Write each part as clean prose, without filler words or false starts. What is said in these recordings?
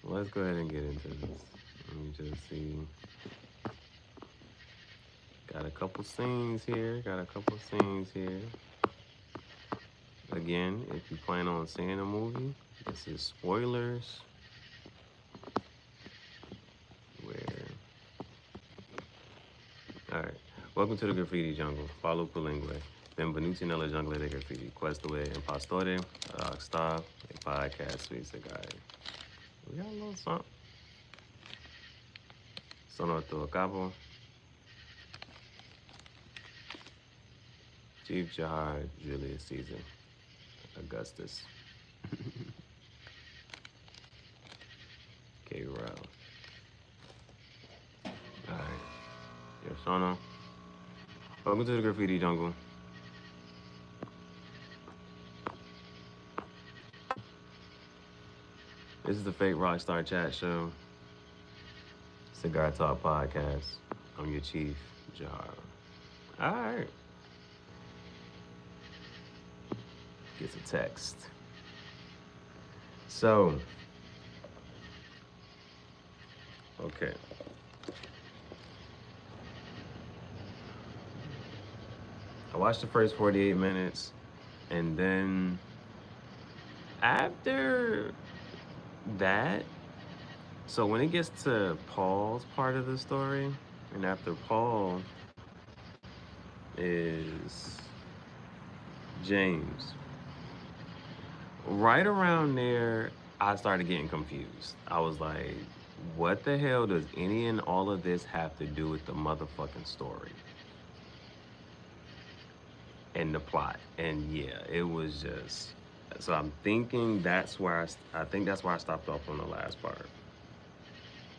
let's go ahead and get into this. Let me just see. Got a couple scenes here. Got a couple scenes here. Again, if you plan on seeing a movie, this is spoilers. Where? All right. Welcome to the graffiti jungle. Follow Pulingue. Benvenuti nella jungle del graffiti. Questo è Impastore, Rockstar, a podcast sweet cigar. We got a little something. Sono tuo capo. Chief Gihareh, Julius Caesar, Augustus. K. Rel. Alright. Yo, Sono. Welcome to the graffiti jungle. This is the Fake Rockstar Chat Show. Cigar Talk Podcast. I'm your chief, Gihareh. Alright. Gets a text. So, okay. I watched the first 48 minutes, and then after that, so when it gets to Paul's part of the story, and after Paul is James, right around there, I started getting confused. I was like, what the hell does any and all of this have to do with the motherfucking story? And the plot. And yeah, it was just, so I'm thinking that's where I think that's where I stopped off on the last part.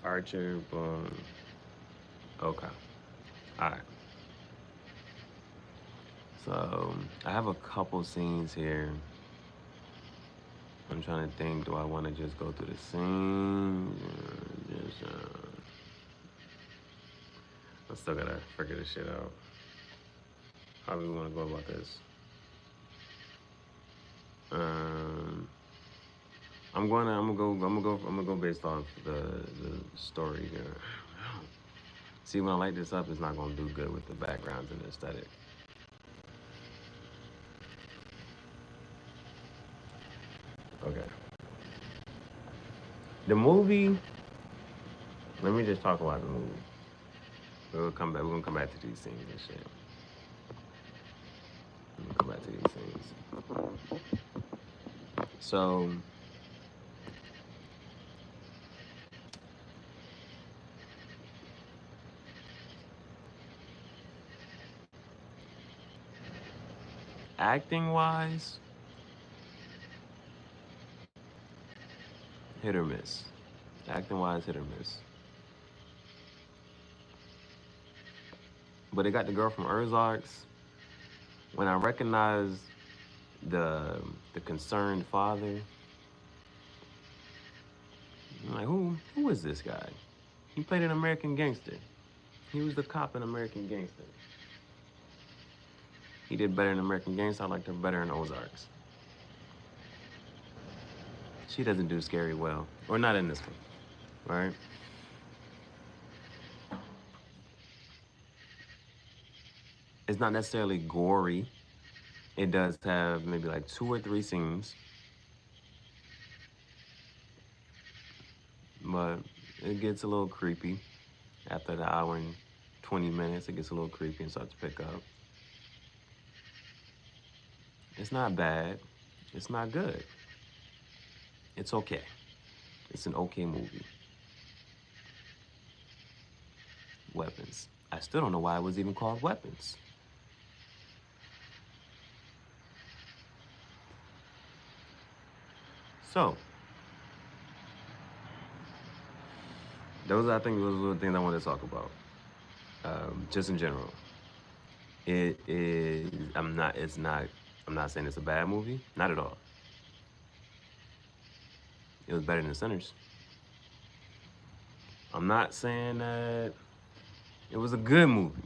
Archer, boom. Okay. All right. So I have a couple scenes here. I'm trying to think, do I want to just go through the scenes? I still gotta figure this shit out. How do we want to go about this? I'm gonna go based off the story here. See, when I light this up, it's not gonna do good with the backgrounds and the aesthetic. Okay. The movie. Let me just talk about the movie. We'll come back. We're gonna come back to these scenes and shit. We'll come back to these scenes. So. Acting wise, hit or miss. Acting wise, hit or miss. But they got the girl from Ozarks. When I recognized the concerned father, I'm like, who is this guy? He played an American Gangster. He was the cop in American Gangster. He did better in American Gangster. I liked her better in Ozarks. She doesn't do scary well, or not in this one, right? It's not necessarily gory. It does have maybe like 2 or 3 scenes, but it gets a little creepy. After the hour and 20 minutes, it gets a little creepy and starts to pick up. It's not bad. It's not good. It's okay. It's an okay movie. Weapons. I still don't know why it was even called Weapons. So, those I think those are the things I wanted to talk about. Just in general. It is, I'm not saying it's a bad movie. Not at all. It was better than Sinners. I'm not saying that it was a good movie.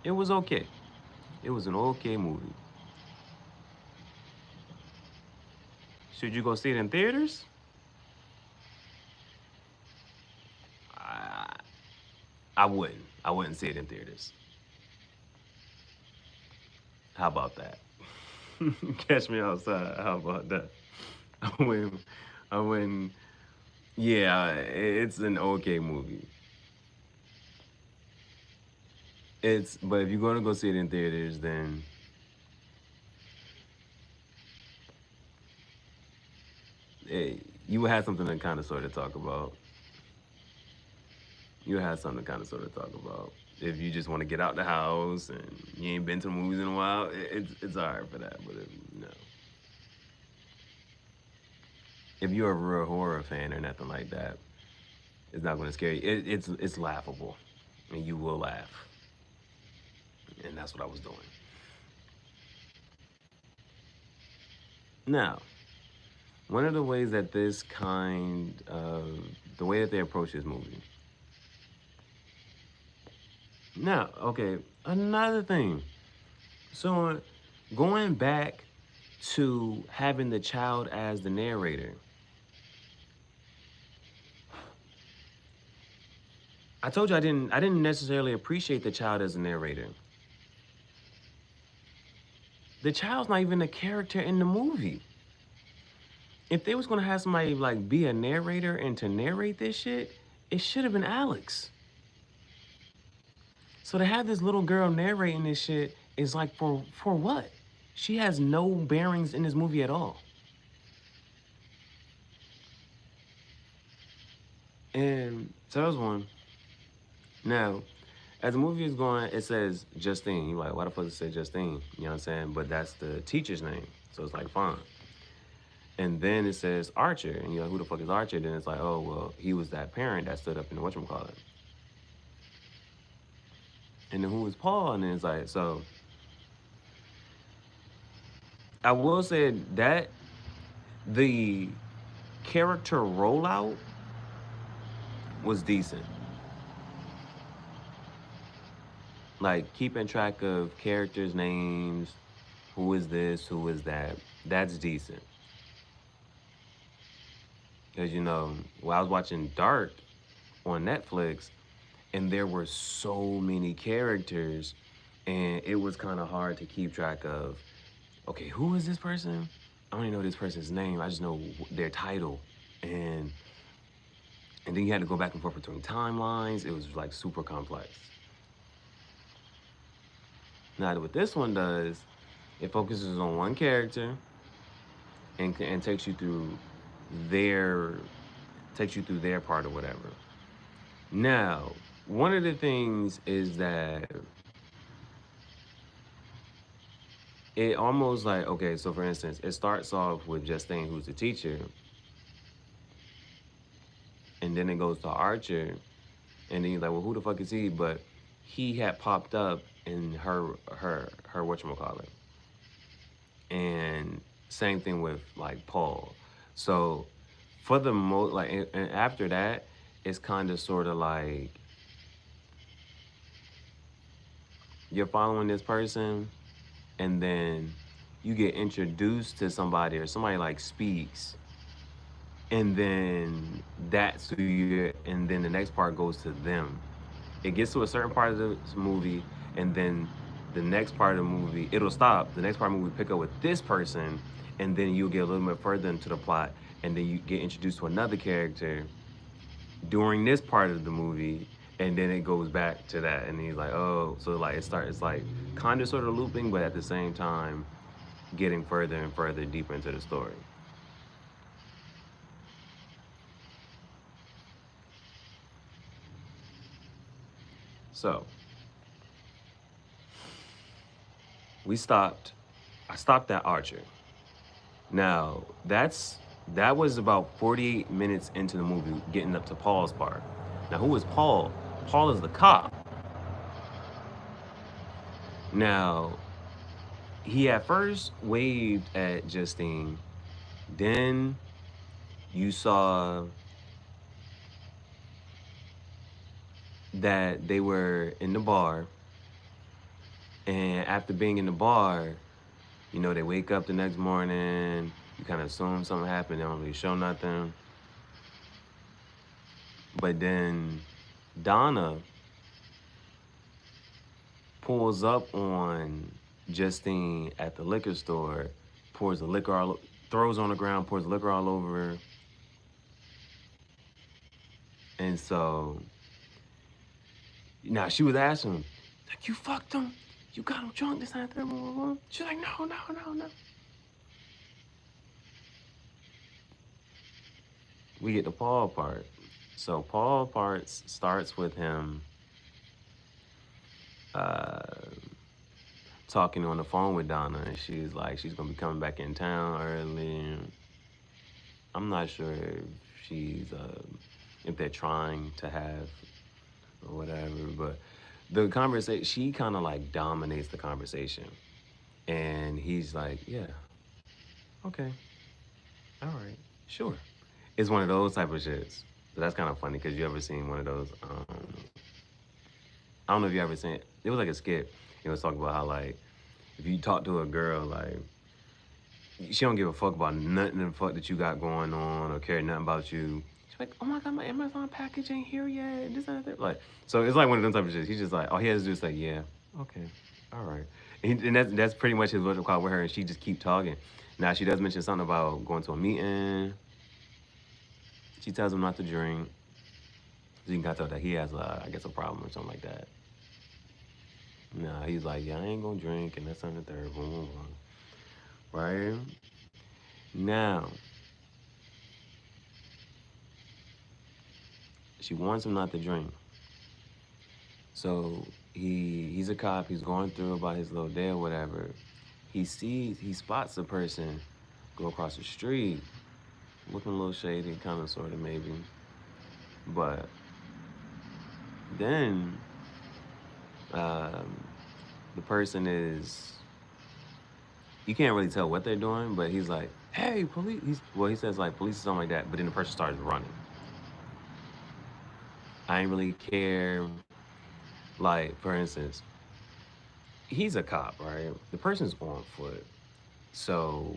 It was okay. It was an okay movie. Should you go see it in theaters? I, I wouldn't. I wouldn't see it in theaters. How about that? Catch me outside. How about that? I wouldn't. I wouldn't. Yeah, it's an okay movie. But if you're gonna go see it in theaters, then you would have something to kind of sort of talk about. You would have something to kind of sort of talk about. If you just want to get out the house and you ain't been to movies in a while, it's alright for that. But no, if you're a real horror fan or nothing like that, it's not gonna scare you. It's laughable, and you will laugh, and that's what I was doing. Now, one of the ways that the way that they approach this movie. Now, okay, another thing. So, going back to having the child as the narrator, I told you I didn't necessarily appreciate the child as a narrator. The child's not even a character in the movie. If they was gonna have somebody like be a narrator and to narrate this shit, it should have been Alex. So to have this little girl narrating this shit is like for what? She has no bearings in this movie at all. And so that was one. Now, as the movie is going, it says Justine. You're like, why the fuck does it say Justine? You know what I'm saying? But that's the teacher's name. So it's like, fine. And then it says Archer. And you're like, who the fuck is Archer? Then it's like, oh, well, he was that parent that stood up in the whatchamacallit. And then who was Paul? And then it's like, so I will say that the character rollout was decent. Like keeping track of characters' names, who is this, who is that, that's decent. Because, you know, when I was watching Dark on Netflix, and there were so many characters, and it was kind of hard to keep track of, okay, who is this person? I don't even know this person's name. I just know their title. And then you had to go back and forth between timelines. It was like super complex. Now, what this one does, it focuses on one character and takes you through their part or whatever. Now, one of the things is that it almost like, okay, so for instance, it starts off with Justine, who's the teacher, and then it goes to Archer, and then you're like, well, who the fuck is he? But he had popped up in her whatchamacallit. And same thing with like Paul. So for the most, like, and after that, it's kind of sort of like you're following this person, and then you get introduced to somebody, or somebody like speaks, and then that's who you, and then the next part goes to them. It gets to a certain part of the movie, and then the next part of the movie, it'll stop. The next part of the movie pick up with this person, and then you'll get a little bit further into the plot, and then you get introduced to another character during this part of the movie, and then it goes back to that, and he's like, oh, so like it's like kind of sort of looping, but at the same time getting further and further deeper into the story. So I stopped at Archer. Now that was about 48 minutes into the movie, getting up to Paul's part. Now, who is Paul? Paul is the cop. Now, he at first waved at Justine. Then you saw that they were in the bar. And after being in the bar, you know, they wake up the next morning, You kind of assume something happened, they don't really show nothing. But then Donna pulls up on Justine at the liquor store, pours the liquor all, throws on the ground, pours the liquor all over her. And so now she was asking him, like, you fucked him? You got him drunk this time, blah, blah, blah. She's like, no. We get the Paul part. So Paul parts starts with him talking on the phone with Donna, and she's like, she's gonna be coming back in town early. I'm not sure if they're trying to have or whatever, but the conversation, she kind of like dominates the conversation, and he's like, yeah, okay, all right, sure. It's one of those type of shits. So that's kind of funny because you ever seen one of those? I don't know if you ever seen it. It was like a skit. It was talking about how like if you talk to a girl, like she don't give a fuck about nothing the fuck that you got going on or care nothing about you. She's like, oh my god, my Amazon package ain't here yet. This and that. Like, so it's like one of them type of shit. He's just like, all he has to do is say, yeah, okay, all right, and that's pretty much his virtual call with her, and she just keep talking. Now she does mention something about going to a meeting. She tells him not to drink. So you can tell that he has, I guess, a problem or something like that. Nah, he's like, yeah, I ain't gonna drink, and that's on the third, boom, boom, boom. Right? Now, she wants him not to drink. So he's a cop, he's going through about his little day or whatever. He spots a person go across the street, looking a little shady, kind of, sort of, maybe. But then the person is, you can't really tell what they're doing, but he's like, hey, police. He says like police or something like that, but then the person starts running. I ain't really care. Like, for instance, he's a cop, right? The person's on foot. So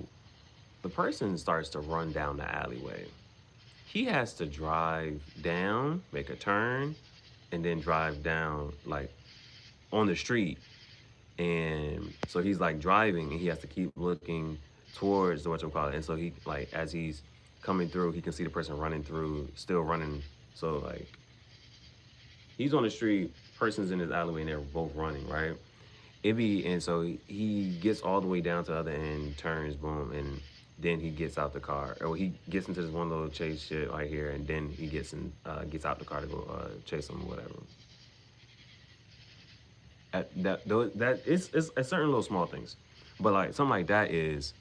the person starts to run down the alleyway. He has to drive down, make a turn, and then drive down, like, on the street. And so he's like driving, and he has to keep looking towards the whatchamacallit. And so he, like, as he's coming through, he can see the person running through, still running. So like, he's on the street, person's in his alleyway, and they're both running, right? And so he gets all the way down to the other end, turns, boom, and then he gets out the car. Or he gets into this one little chase shit right here, and then he gets out the car to go chase him or whatever. It's a certain little small things, but like something like that is,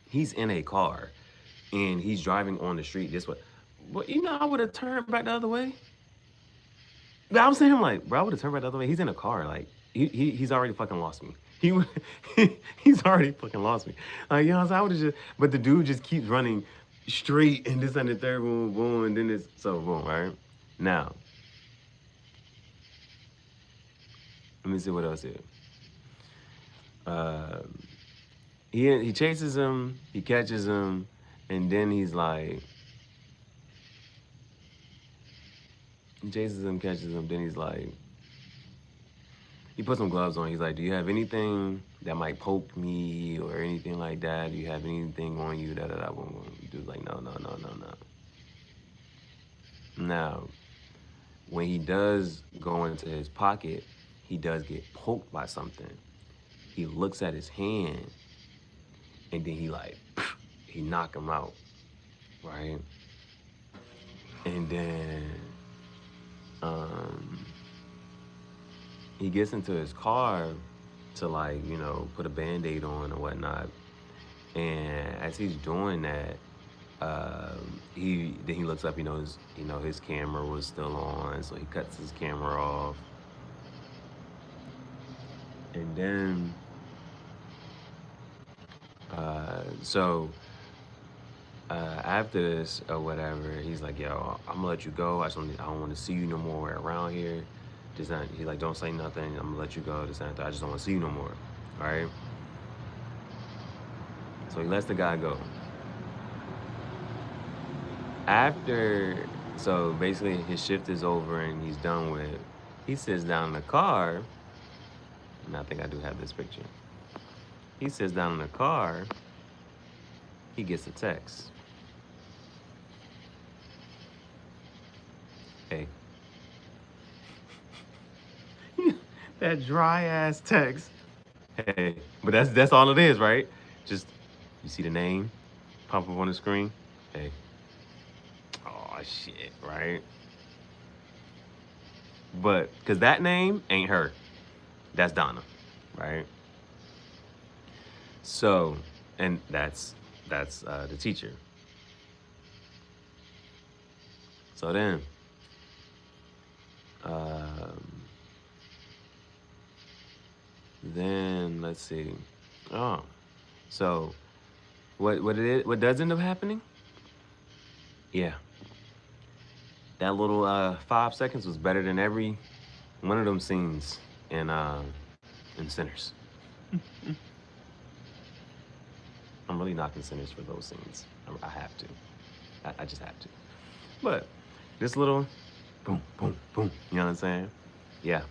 he's in a car, and he's driving on the street this way. But you know, I would have turned back the other way. But I'm saying, like, bro, I would have turned back the other way. He's in a car, like he's already fucking lost me. He's already fucking lost me. Like, you know what I'm saying? I would have just, but the dude just keeps running straight, and this and the third, boom, boom, and then it's so boom, right? Now, let me see what else here. He chases him, he catches him, and then he's like, he chases him, catches him, then he's like, he puts some gloves on. He's like, do you have anything that might poke me or anything like that? Do you have anything on you? Da-da-da, boom, boom. The dude's like, no. Now, when he does go into his pocket, he does get poked by something. He looks at his hand, and then he knock him out, right? And then he gets into his car to, like, you know, put a Band-Aid on or whatnot. And as he's doing that, he looks up, his camera was still on, so he cuts his camera off. And then, after this or whatever, he's like, yo, I'm gonna let you go. I don't want to see you no more around here. He's like, don't say nothing. I'm gonna let you go. I just don't want to see you no more. All right. So he lets the guy go. After, so basically his shift is over and he's done with, he sits down in the car, and I think I do have this picture. He sits down in the car, he gets a text. Hey. That dry ass text. Hey, but that's all it is, right? Just, you see the name pop up on the screen? Hey. Oh shit, right? But cause that name ain't her. That's Donna, right? So, and that's the teacher. So then let's see. Oh, so what does end up happening? Yeah, that little 5 seconds was better than every one of them scenes in Sinners. I'm really knocking Sinners for those scenes. I have to. I just have to. But this little boom, boom, boom. You know what I'm saying? Yeah.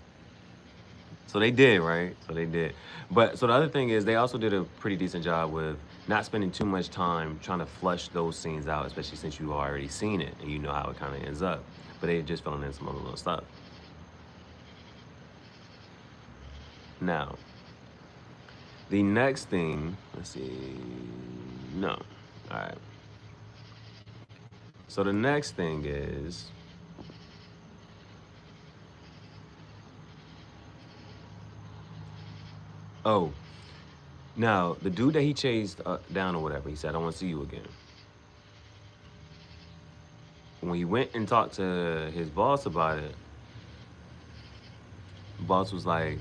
So they did, right? So they did. But so the other thing is they also did a pretty decent job with not spending too much time trying to flush those scenes out, especially since you already seen it and you know how it kind of ends up. But they just filling in some other little stuff. Now, the next thing, let's see. No. All right. So the next thing is, oh, now the dude that he chased down or whatever, he said, "I don't want to see you again." When he went and talked to his boss about it, the boss was like,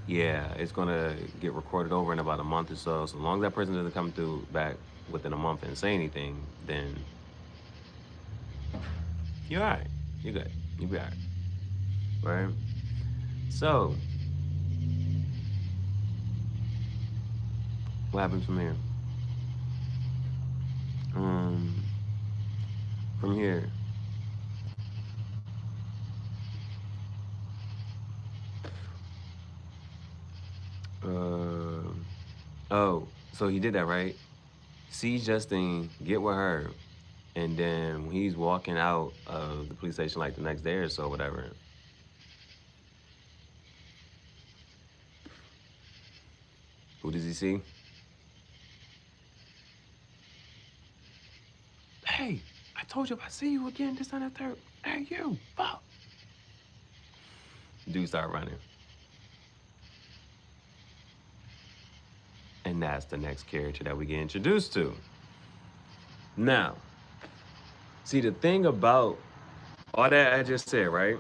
"Yeah, it's gonna get recorded over in about a month or so. So long as that person doesn't come through back within a month and say anything, then you're all right. You're good. You'll be all right, right?" So what happens from here? From here. Oh, so he did that, right? Sees Justine, get with her, and then when he's walking out of the police station like the next day or so, whatever. Who does he see? Hey, I told you if I see you again, this, and that, third. Hey, you, fuck. Dude start running. And that's the next character that we get introduced to. Now, see the thing about all that I just said, right?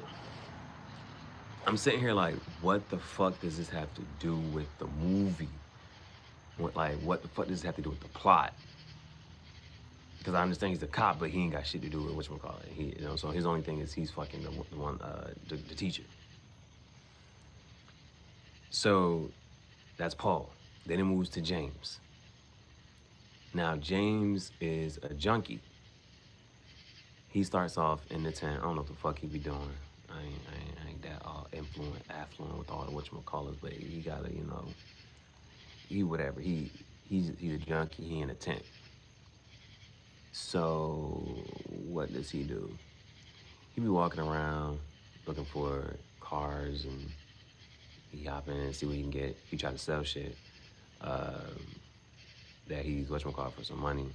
I'm sitting here like, what the fuck does this have to do with the movie? What the fuck does this have to do with the plot? Because I understand he's a cop, but he ain't got shit to do with whatchamacallit. He, you know, so his only thing is he's fucking the teacher. So that's Paul. Then it moves to James. Now James is a junkie. He starts off in the tent. I don't know what the fuck he be doing. I ain't that affluent with all the whatchamacallits, but he gotta, you know, he whatever. He's a junkie. He in a tent. So what does he do? He be walking around looking for cars, and he hop in and see what he can get. He try to sell shit that he's whatchamacallit for some money.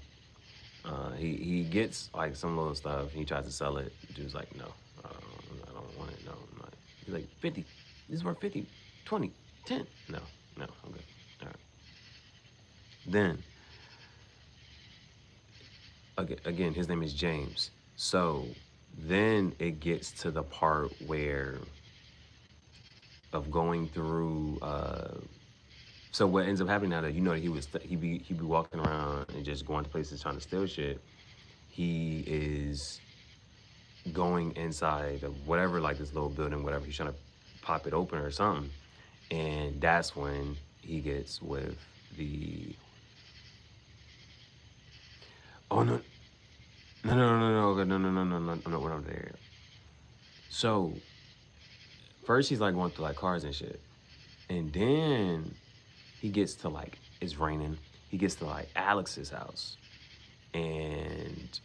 He gets like some little stuff. He tries to sell it. The dude's like, no, I don't want it. No, I'm not. He's like, 50. This is worth 50, 20, 10. No, I'm good. All right. Then, again, his name is James. So then it gets to the part where of going through. So what ends up happening now that you know that he be walking around and just going to places trying to steal shit. He is going inside of whatever, like this little building, whatever. He's trying to pop it open or something, and that's when he gets with the Oh no, no, we're not there. So first he's like going through like cars and shit, and then he gets to like it's raining. He gets to like Alex's house, and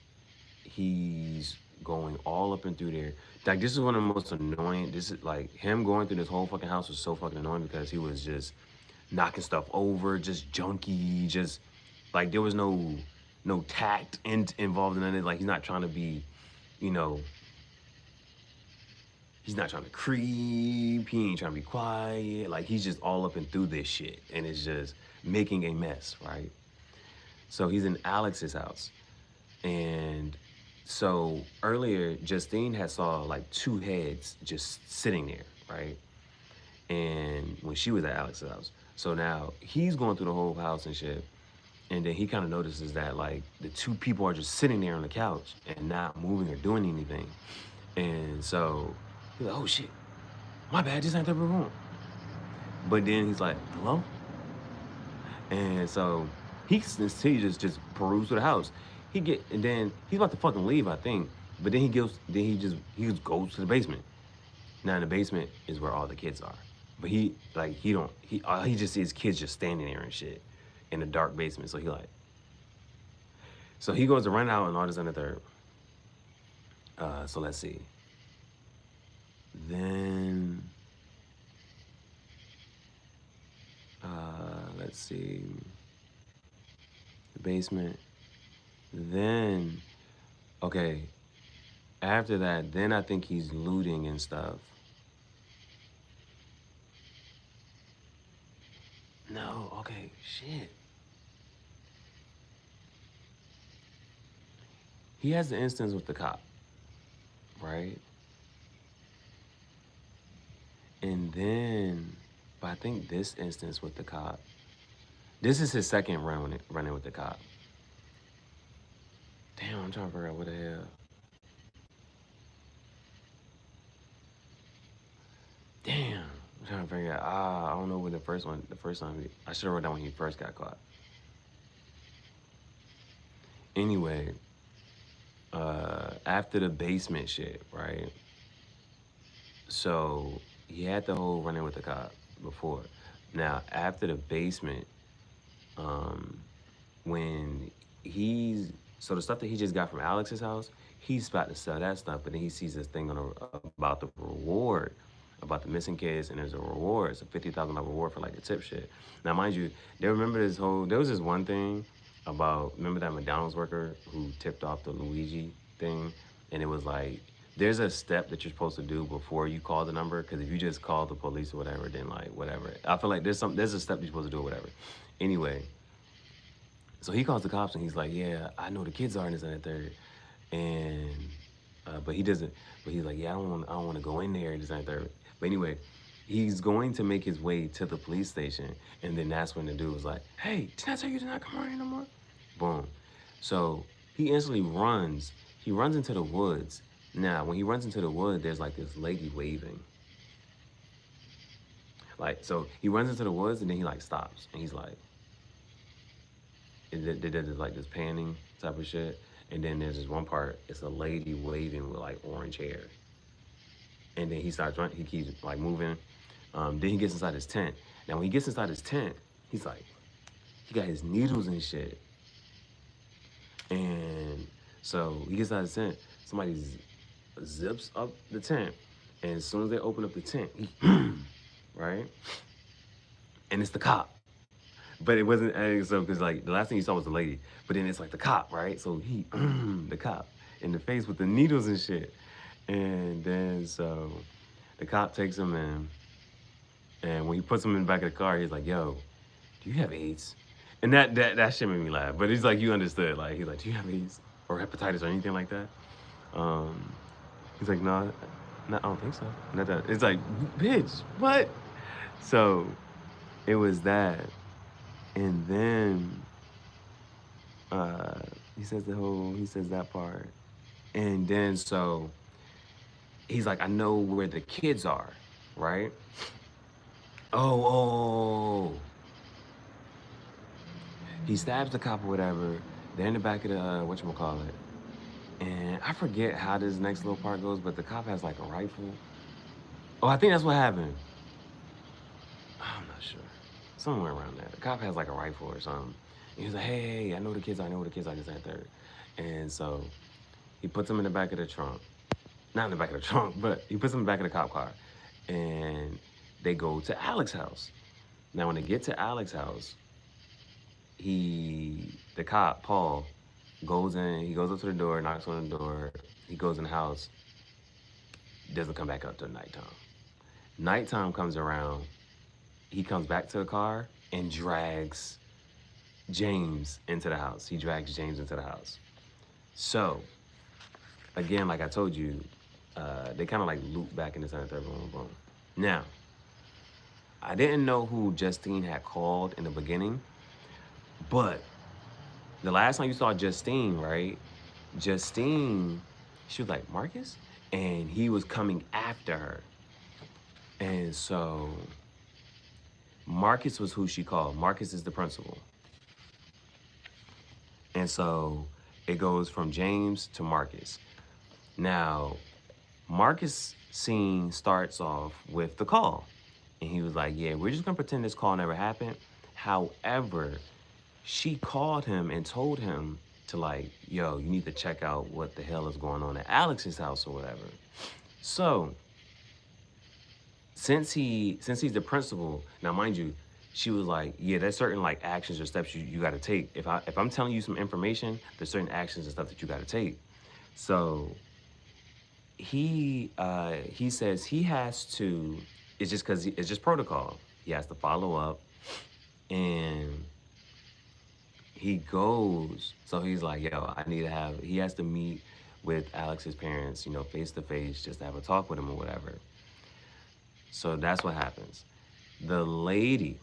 he's going all up and through there. Like this is one of the most annoying. This is like him going through this whole fucking house was so fucking annoying because he was just knocking stuff over, just junky, just like there was no tact involved in it. Like he's not trying to be, you know, he's not trying to creep. He ain't trying to be quiet. Like he's just all up and through this shit, and it's just making a mess, right? So he's in Alex's house, and so earlier Justine had saw like two heads just sitting there, right? And when she was at Alex's house, so now he's going through the whole house and shit, and then he kind of notices that like the two people are just sitting there on the couch and not moving or doing anything, and so he's like, oh shit, my bad, this ain't the room. But then he's like, hello? And so he just perused through the house. And then he's about to fucking leave, I think. But then he just goes to the basement. Now in the basement is where all the kids are. But he just sees kids just standing there and shit in the dark basement. So he goes to run out and all this and the third. So let's see. Then let's see. The basement. Then, okay, after that, then I think he's looting and stuff. No, okay, shit. He has the instance with the cop, right? And then, but I think this instance with the cop, this is his second running with the cop. Damn, I'm trying to figure out what the hell. Damn, I'm trying to figure out. I don't know what the first time, I should have wrote down when he first got caught. Anyway, after the basement shit, right? So he had the whole running with the cop before. Now, after the basement, when so the stuff that he just got from Alex's house, he's about to sell that stuff, but then he sees this thing about the reward, about the missing kids, and there's a reward. It's a $50,000 reward for like the tip shit. Now, mind you, there was this one thing about, remember that McDonald's worker who tipped off the Luigi thing? And it was like, there's a step that you're supposed to do before you call the number, because if you just call the police or whatever, then like, whatever. I feel like there's a step you're supposed to do or whatever. Anyway, so he calls the cops and he's like, yeah, I know the kids are in this and that third. And, but he doesn't, but he's like, yeah, I don't want to go in there and this and that third. But anyway, he's going to make his way to the police station. And then that's when the dude was like, hey, did I tell you to not come around here no more? Boom. So he instantly runs. He runs into the woods. Now, when he runs into the wood, there's like this lady waving. Like, so he runs into the woods and then he like stops. And he's like, they did like this panning type of shit. And then there's this one part, it's a lady waving with like orange hair. And then he starts running, he keeps like moving. Then he gets inside his tent. Now when he gets inside his tent, he's like, he got his needles and shit. And so he gets inside his tent, somebody zips up the tent. And as soon as they open up the tent, he, right? And it's the cop. But it wasn't, so, because like the last thing you saw was the lady. But then it's like the cop, right? So he, the cop in the face with the needles and shit. And then so the cop takes him in. And when he puts him in the back of the car, he's like, yo, do you have AIDS? And that shit made me laugh. But it's like, you understood. Like, he's like, do you have AIDS or hepatitis or anything like that? He's like, no, I don't think so. Not that. It's like, bitch, what? So it was that. And then he says that part. And then so he's like, I know where the kids are, right? Oh. He stabs the cop or whatever. They're in the back of the whatchamacallit. And I forget how this next little part goes, but the cop has like a rifle. Oh, I think that's what happened. I'm not sure. Somewhere around there. The cop has like a rifle or something. And he's like, hey, I know the kids, I know the kids, I just had third. And so he puts them in the back of the trunk. Not in the back of the trunk, but he puts them in the back of the cop car. And they go to Alex's house. Now, when they get to Alex's house, the cop, Paul, goes in, he goes up to the door, knocks on the door, he goes in the house, doesn't come back up till nighttime. Nighttime comes around, he comes back to the car and drags James into the house. He drags James into the house. So, again, like I told you, they kind of like loop back in the center, boom, boom. Now, I didn't know who Justine had called in the beginning, but the last time you saw Justine, right? Justine, she was like, Marcus? And he was coming after her. And so Marcus was who she called. Marcus is the principal. And so it goes from James to Marcus. Now, Marcus' scene starts off with the call. And he was like, yeah, we're just gonna pretend this call never happened. However, she called him and told him to like, yo, you need to check out what the hell is going on at Alex's house or whatever. So, since he's the principal, now mind you, she was like, yeah, there's certain like actions or steps you gotta take. If I'm telling you some information, there's certain actions and stuff that you gotta take. So he says he has to, it's just because it's just protocol. He has to follow up, and he goes, so he's like, yo, he has to meet with Alex's parents, you know, face to face, just to have a talk with him or whatever. So that's what happens. The lady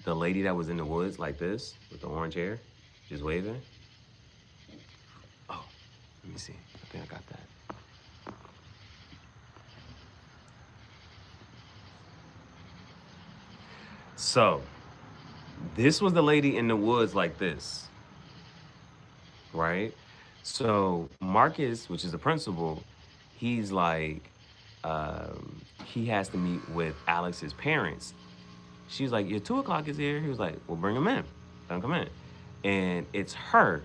that was in the woods like this, with the orange hair, just waving. Oh, let me see. I think I got that. So, this was the lady in the woods like this, right? So Marcus, which is the principal, he's like, he has to meet with Alex's parents. She's like, yeah, 2 o'clock is here. He was like, well, bring him in. Let him come in. And it's her.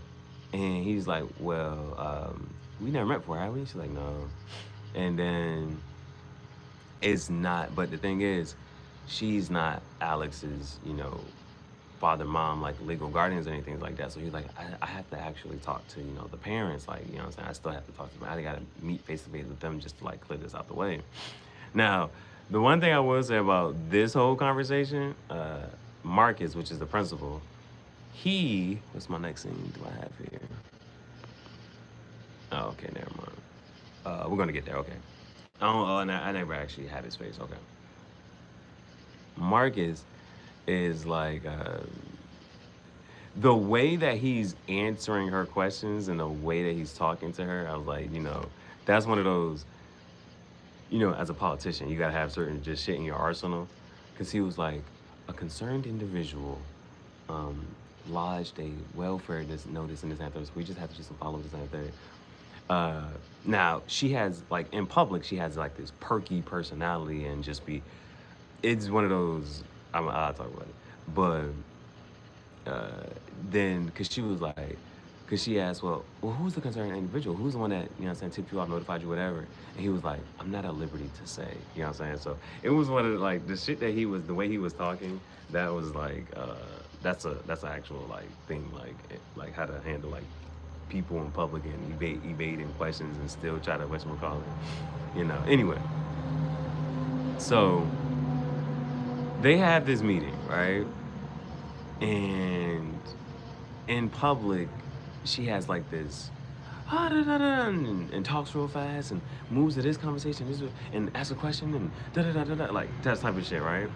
And he's like, well, we never met before, have we? She's like, no. And then it's not, but the thing is, she's not Alex's, you know, father, mom, like legal guardians or anything like that. So he's like, I have to actually talk to, you know, the parents, like, you know what I'm saying? I still have to talk to them. I gotta meet face to face with them just to like clear this out the way. Now, the one thing I will say about this whole conversation, Marcus, which is the principal, what's my next scene do I have here? Oh, okay, never mind. We're gonna get there, okay. I never actually had his face, okay. Marcus is like, the way that he's answering her questions and the way that he's talking to her, I was like, you know, that's one of those, you know, as a politician, you gotta have certain just shit in your arsenal. Cause he was like, a concerned individual lodged a welfare notice in this and that. We just have to just follow this and that. Now, she has, like, in public, she has, like, this perky personality and just it's one of those, I'll talk about it. But then, because she was like, because she asked, well, who's the concerned individual? Who's the one that, you know what I'm saying, tipped you off, notified you, whatever? And he was like, I'm not at liberty to say, you know what I'm saying? So it was one of the, like, the shit that the way he was talking, that was like, that's an actual, like, thing, like how to handle, like, people in public and evading questions and still try to, whatchamacallit, you know? Anyway, so they have this meeting, right? And in public, she has like this, and talks real fast and moves to this conversation and asks a question and like that type of shit, right?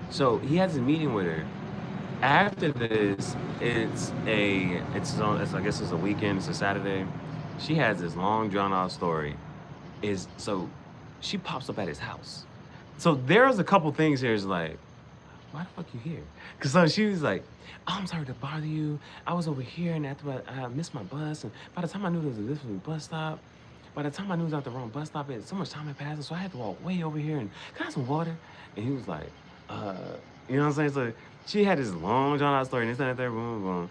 So he has a meeting with her. After this, I guess it's a weekend, it's a Saturday. She has this long drawn out story. So she pops up at his house. So there's a couple things here is like, why the fuck you here? Cause so she was like, oh, I'm sorry to bother you. I was over here and after I missed my bus, and by the time I knew there was a different bus stop, by the time I knew it was at the wrong bus stop, so much time had passed, so I had to walk way over here and can I have some water? And he was like, uh, you know what I'm saying? So she had this long drawn out story, and this and that, there, boom, boom,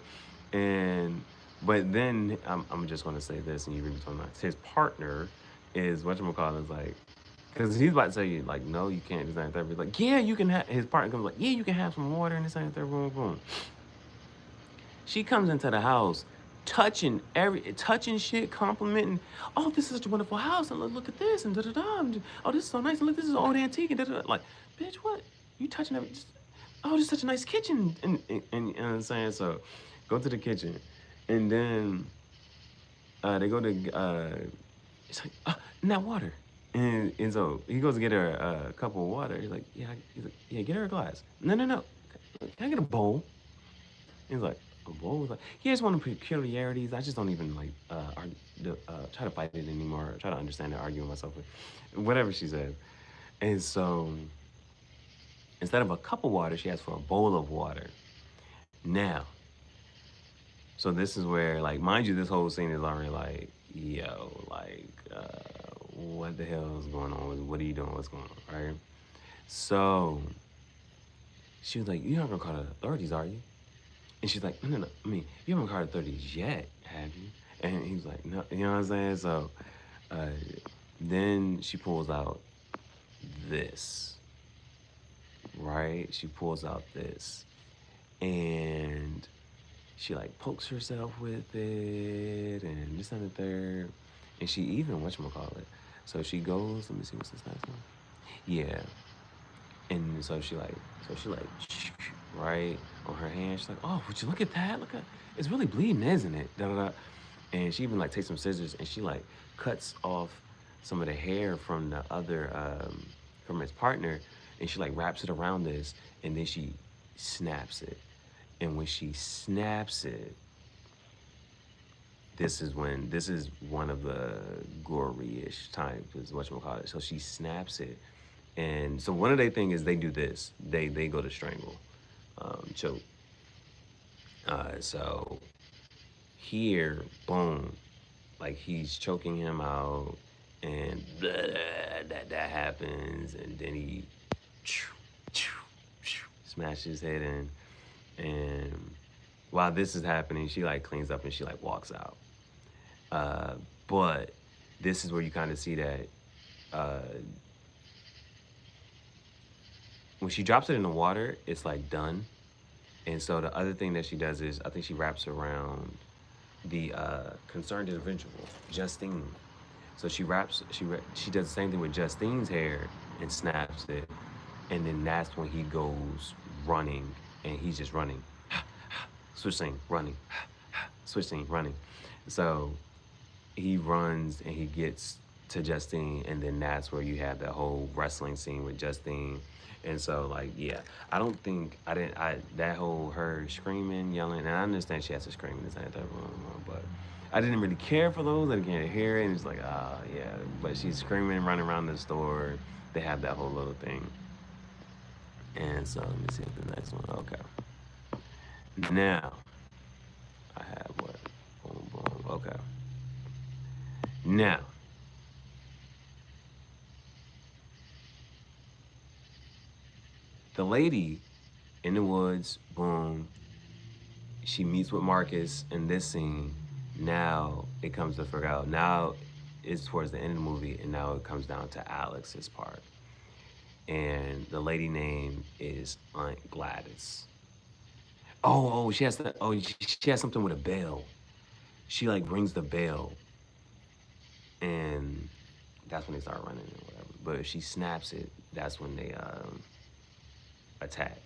and but then I'm just gonna say this, and you read between lines. His partner is whatchamacallit is like, because he's about to tell you, like, no, you can't do that and that. He's like, yeah, you can have, his partner comes like, yeah, you can have some water and this and that, boom, boom. She comes into the house touching shit, complimenting, oh, this is such a wonderful house, and look at this, and da-da-da, oh, this is so nice, and look, this is old antique, and da-da-da. Like, bitch, what? You touching everything? Oh, this is such a nice kitchen, and you know what I'm saying? So, go to the kitchen, and then they go to, it's like, not water. And so he goes to get her a cup of water. He's like, yeah, get her a glass. No. Can I get a bowl? He's like, a bowl? He's like, yeah, it's one of the peculiarities. I just don't even like try to fight it anymore. Try to understand it, argue with myself with whatever she said. And so instead of a cup of water, she asked for a bowl of water. Now, so this is where, like, mind you, this whole scene is already like, yo, like, what the hell is going on? What are you doing? What's going on, right? So she was like, you're not gonna call the authorities, are you? And she's like, no. I mean, you haven't called the authorities yet, have you? And he was like, no, you know what I'm saying? So then she pulls out this, right? She pulls out this. And she like pokes herself with it and this and the third. And she even, whatchamacallit. So she goes, let me see what's this next one. Yeah. And so she like, right, on her hand, she's like, oh, would you look at that? Look at, it's really bleeding, isn't it? Da, da, da. And she even like takes some scissors and she like cuts off some of the hair from the other, from his partner. And she like wraps it around this and then she snaps it. And when she snaps it, this is one of the gory-ish types, is whatchamacallit. So she snaps it. And so one of their thing is they do this. They go to strangle, choke. So here, boom, like he's choking him out and that happens. And then he smashes his head in. And while this is happening, she like cleans up and she like walks out. But this is where you kind of see that when she drops it in the water, it's like done. And so the other thing that she does is, I think she wraps around the concerned individual, Justine. So she does the same thing with Justine's hair and snaps it. And then that's when he goes running and he's just running. Switch scene, running. Switch scene, running. So he runs and he gets to Justine, and then that's where you have that whole wrestling scene with Justine. And so, like, yeah, I don't think, that whole her screaming, yelling, and I understand she has to scream in this and that, but I didn't really care for those. I didn't hear it, and it's like, yeah. But she's screaming and running around the store. They have that whole little thing. And so, let me see the next one. Okay. Now, I have what? Boom, boom. Okay. Now, the lady in the woods, boom, she meets with Marcus in this scene. Now it comes to figure out, now it's towards the end of the movie, and now it comes down to Alex's part. And the lady name is Aunt Gladys. She has something with a bell. She like rings the bell, and that's when they start running or whatever. But if she snaps it, that's when they attack.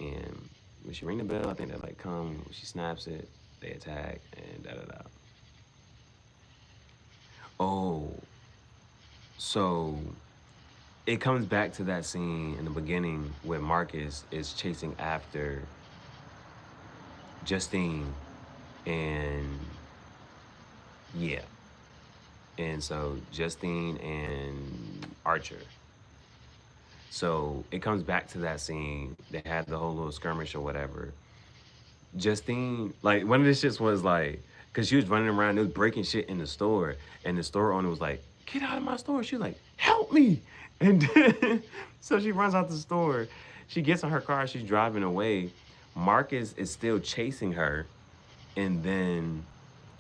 And when she ring the bell, I think they like come. When she snaps it, they attack, and da-da-da. Oh, so it comes back to that scene in the beginning where Marcus is chasing after Justine, and yeah. And so Justine and Archer, So it comes back to that scene. They had the whole little skirmish or whatever. Justine, like one of the shits was like, cause she was running around, it was breaking shit in the store, and the store owner was like, "Get out of my store!" She was like, "Help me!" And then, so she runs out the store. She gets in her car. She's driving away. Marcus is still chasing her, and then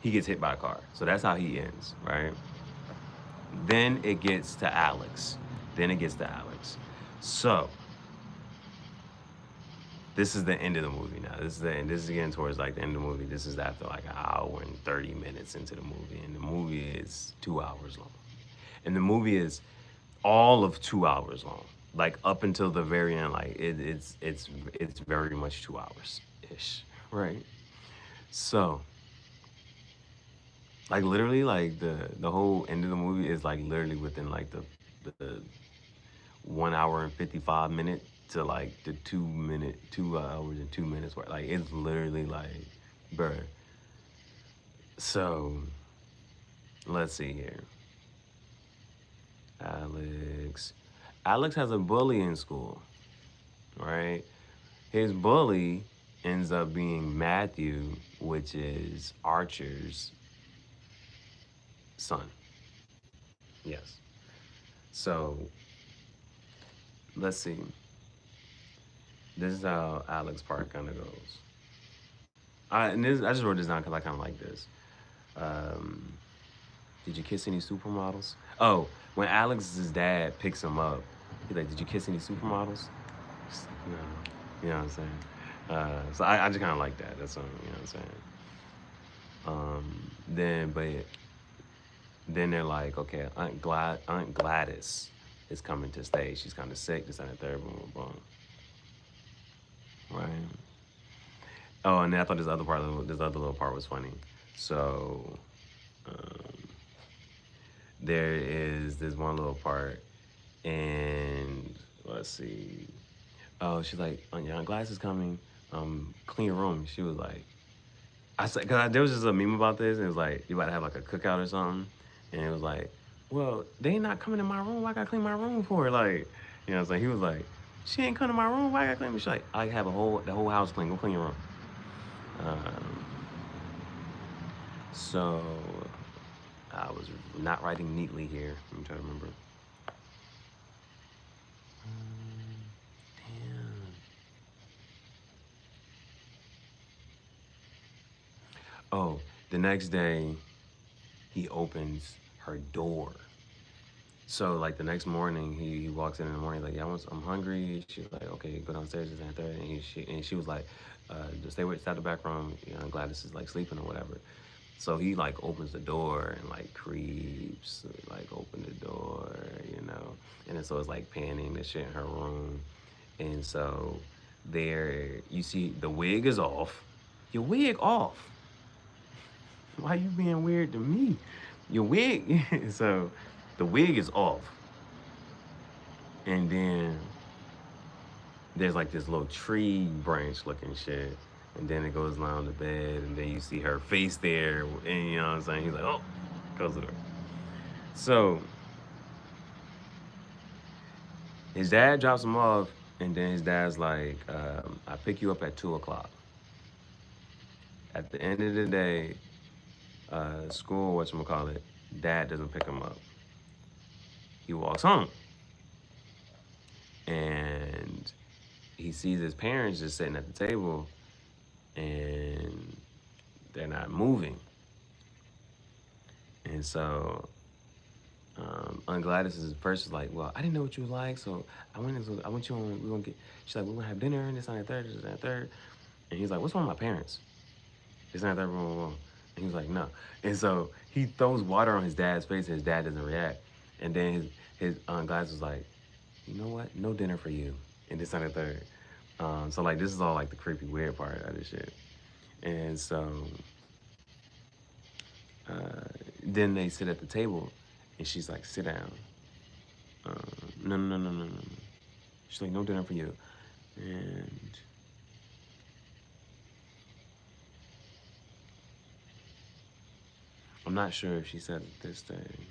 he gets hit by a car. So that's how he ends, right? Then it gets to Alex. Then it gets to Alex. So this is the end of the movie now. This is the end. This is getting towards like the end of the movie. This is after like an hour and 30 minutes into the movie. And the movie is 2 hours long. And the movie is all of 2 hours long. Like up until the very end, like it's very much 2 hours ish. Right? So like literally like the whole end of the movie is like literally within like the 1 hour and 55 minute to like the 2 minute 2 hours and 2 minutes where like it's literally like bruh. So let's see here. Alex has a bully in school, right? His bully ends up being Matthew, which is Archer's son. Yes. So let's see. This is how Alex part kind of goes. I just wrote this down because I kind of like this. Um, did you kiss any supermodels? Oh, when Alex's dad picks him up, he's like, "Did you kiss any supermodels?" No, you know what I'm saying. So I just kind of like that. That's something, you know what I'm saying. Then they're like, okay, Aunt Gladys is coming to stay. She's kind of sick. This and the third, boom, boom, boom. Right. Oh, and then I thought this other little part was funny. So um, there is this one little part, and let's see. Oh, she's like, Aunt Gladys is coming. Clean your room. She was like, I said, cause there was just a meme about this, and it was like, you about to have like a cookout or something, and it was like, well, they ain't not coming in my room. Why I gotta clean my room for? Like, you know what I'm saying? He was like, she ain't coming to my room. Why I gotta clean? She's like, I have the whole house clean. Go clean your room. Um, so I was not writing neatly here. I'm trying to remember. Damn. Oh, the next day, he opens her door. So like the next morning, he walks in the morning like, yeah, I'm hungry. She's like, okay, go downstairs and that. And she was like, just stay at the back room. You know, Gladys is like sleeping or whatever. So he like opens the door and like creeps, like open the door, you know. And then so it's like panning the shit in her room. And so there you see the wig is off. Your wig off. Why you being weird to me? Your wig. So the wig is off. And then there's like this little tree branch looking shit. And then it goes down the bed, and then you see her face there, and you know what I'm saying? He's like, oh, close the door. So his dad drops him off, and then his dad's like, I pick you up at 2 o'clock. At the end of the day, school, whatchamacallit, dad doesn't pick him up. He walks home. And he sees his parents just sitting at the table, and they're not moving. And so Aunt Gladys is first like, well, I didn't know what you was like, so I went you on, we're gonna get, she's like, we're gonna have dinner, and this and that third, this and that third. And he's like, what's wrong with my parents? This and that third, blah, blah, blah. And he was like, no. And so he throws water on his dad's face, and his dad doesn't react. And then his Aunt Gladys was like, you know what? No dinner for you. And this and that third. So like this is all like the creepy weird part of this shit. And so then they sit at the table, and she's like, sit down. No, no, no, no, no, no. She's like, no dinner for you. And I'm not sure if she said this thing.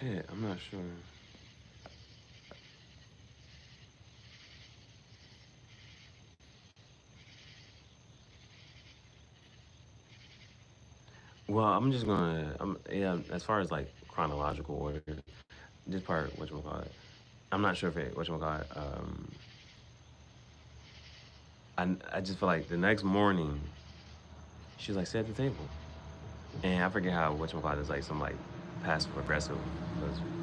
shit, I'm not sure. Well, I'm just gonna, yeah, as far as like chronological order, this part, whatchamacallit, I'm not sure if it, whatchamacallit, I just feel like the next morning, she was like, sit at the table. And I forget how whatchamacallit is like some like passive aggressive,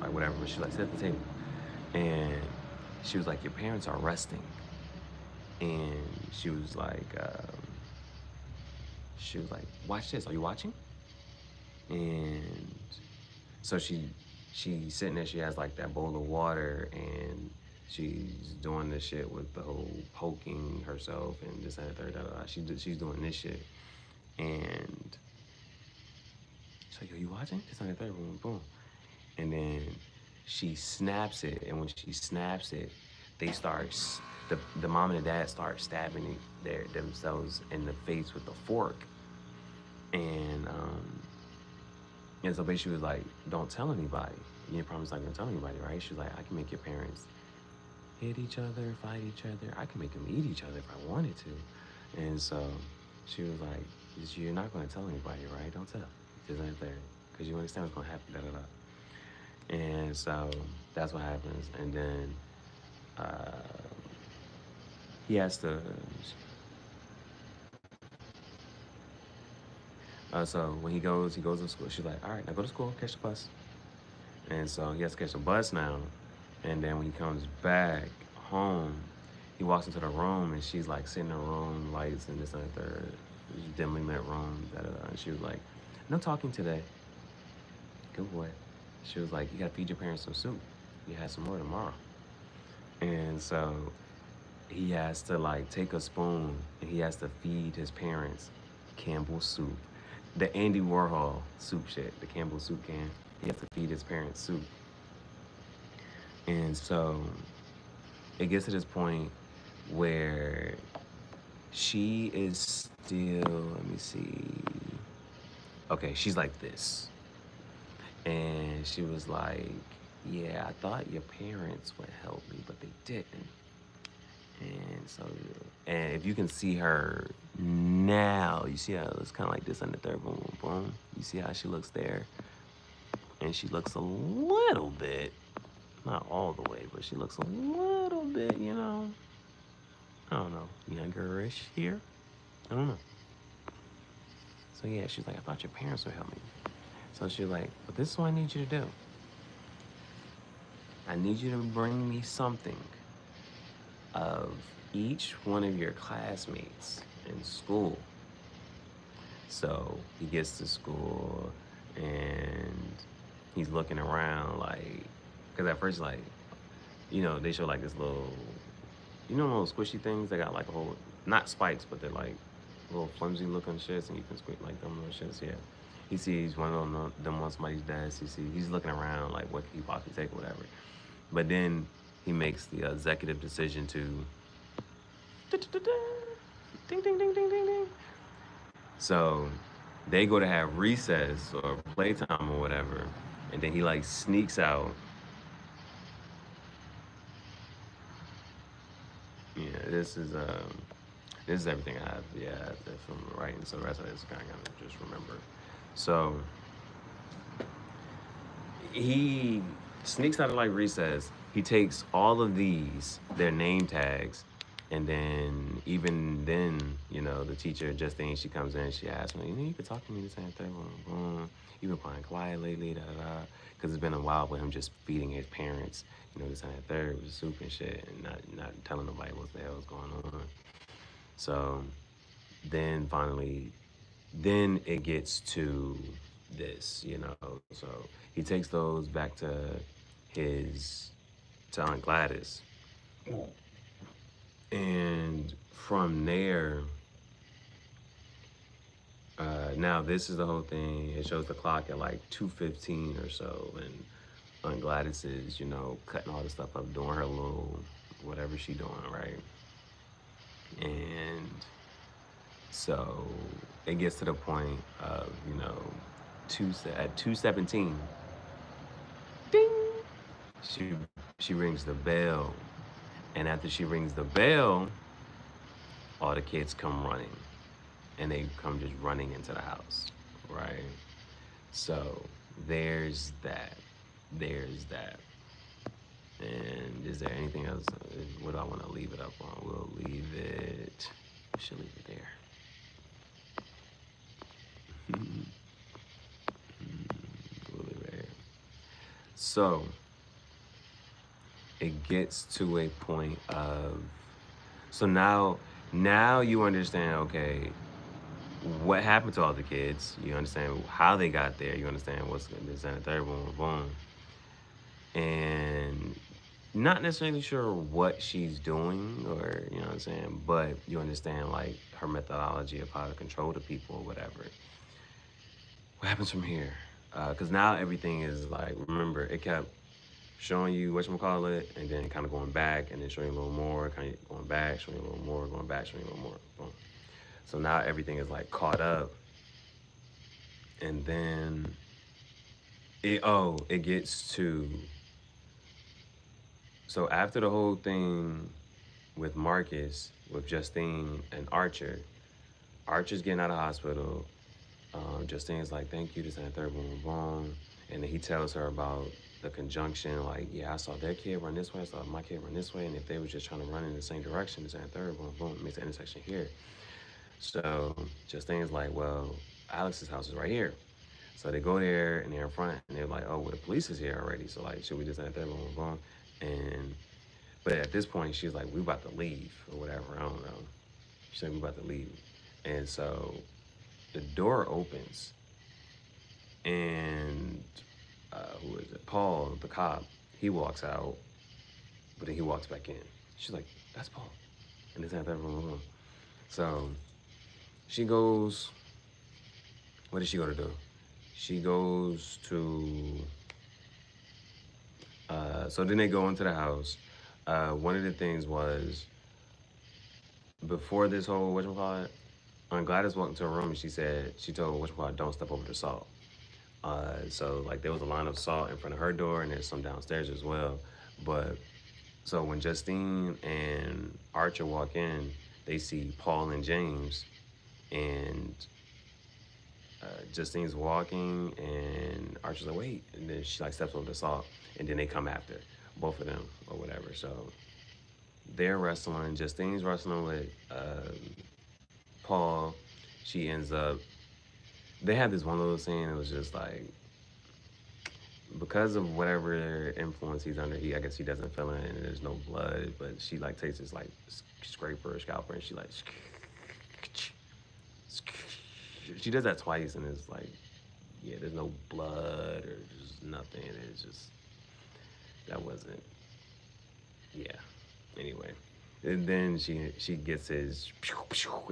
like whatever, but she like, sit at the table. And she was like, your parents are resting. And she was like, watch this, are you watching? And so she's sitting there, she has like that bowl of water and she's doing this shit with the whole poking herself and this and the third, da, da, da. She's doing this shit. And she's like, yo, you watching? This and the third, boom, boom. And then she snaps it, and when she snaps it, they start, the mom and the dad start stabbing themselves in the face with a fork. And so basically she was like, don't tell anybody. You promise not gonna tell anybody, right? She was like, I can make your parents hit each other, fight each other. I can make them eat each other if I wanted to. And so she was like, you're not gonna tell anybody, right? Don't tell. Just ain't there. Because you understand what's gonna happen, da da da. And so that's what happens. And then he has to, so when he goes to school. She's like, all right, now go to school, catch the bus. And so he has to catch the bus now. And then when he comes back home, he walks into the room and she's like sitting in the room, lights and this and the third, dimly lit room, da da da. And she was like, no talking today. Good boy. She was like, you gotta feed your parents some soup. You have some more tomorrow. And so he has to like take a spoon and he has to feed his parents Campbell soup. The Andy Warhol soup shit, the Campbell soup can. He has to feed his parents soup. And so it gets to this point where she is still, let me see. Okay, she's like this. And she was like, yeah, I thought your parents would help me, but they didn't. And so, and if you can see her now, you see how it looks kind of like this on the third, boom, boom, boom. You see how she looks there? And she looks a little bit, not all the way, but she looks a little bit, you know, I don't know, youngerish here. I don't know. So yeah, she's like, I thought your parents would help me. So she's like, but this is what I need you to do. I need you to bring me something of each one of your classmates in school. So he gets to school and he's looking around like, because at first, like, you know, they show like this little, you know, those squishy things? They got like a whole, not spikes, but they're like little flimsy looking shits and you can squeak like them little shits, yeah. He sees one of them on somebody's desk. He's looking around like what can he possibly take or whatever. But then he makes the executive decision to ding, ding, ding, ding, ding, ding. So they go to have recess or playtime or whatever, and then he like sneaks out. Yeah, this is everything I have. Yeah, from writing. So the rest of it is kind of just remember. So he sneaks out of like recess. He takes all of these, their name tags, and then even then, you know, the teacher just thinks she comes in, she asks me, you know, you could talk to me this and that, you've been quiet lately, da da da, because it's been a while with him just feeding his parents, you know, this and that third with soup and shit, and not telling nobody what the hell is going on. So then finally, then it gets to this, you know. So he takes those back to Aunt Gladys. And from there, now this is the whole thing. It shows the clock at like 2:15 or so, and Aunt Gladys is, you know, cutting all the stuff up, doing her little whatever she doing, right? And so it gets to the point of, you know, at 2:17, Ding. She she rings the bell, and after she rings the bell, all the kids come running, and they come just running into the house, right? So there's that. There's that. And is there anything else? What do I want to leave it up on? We'll leave it. We should leave it there. We'll leave it there. So it gets to a point of so now you understand, okay, what happened to all the kids. You understand how they got there. You understand what's this and the third one, boom. And not necessarily sure what she's doing or, you know what I'm saying, but you understand like her methodology of how to control the people or whatever. What happens from here? Because now everything is like, remember, it kept showing you whatchamacallit, and then kind of going back, and then showing you a little more, kind of going back, showing you a little more, going back, showing you a little more. Boom. So now everything is like caught up, and then it gets to so after the whole thing with Marcus, with Justine and Archer, Archer's getting out of hospital. Justine's like, thank you, this and that, third, boom, boom, boom. And then he tells her about the conjunction, like, yeah, I saw their kid run this way, I saw my kid run this way, and if they were just trying to run in the same direction, this and that, third, boom, boom, it makes the intersection here. So Justine's like, well, Alex's house is right here. So they go there and they're in front and they're like, oh, well, the police is here already. So like, should we just have that, boom, boom, boom? And but at this point, she's like, we about to leave or whatever. I don't know. She said we about to leave. And so the door opens and who is it? Paul, the cop, he walks out, but then he walks back in. She's like, that's Paul. And this and that, boom, boom, boom. So she goes, what does she go to do? She goes to, so then they go into the house. One of the things was, before this whole, whatchamacallit, when Gladys walked into a room, she told whatchamacallit, don't step over the salt. So like there was a line of salt in front of her door and there's some downstairs as well. But so when Justine and Archer walk in, they see Paul and James, and Justine's walking and Archer's like, wait, and then she like steps over the salt, and then they come after both of them or whatever. So they're wrestling. Justine's wrestling with Paul. She ends up. They had this one little scene. It was just like, because of whatever influence he's under, I guess he doesn't feel it, and there's no blood. But she like takes this like scraper or scalper, and she like. She does that twice, and it's like, yeah, there's no blood or just nothing. It's just, that wasn't, yeah. Anyway, and then she gets his,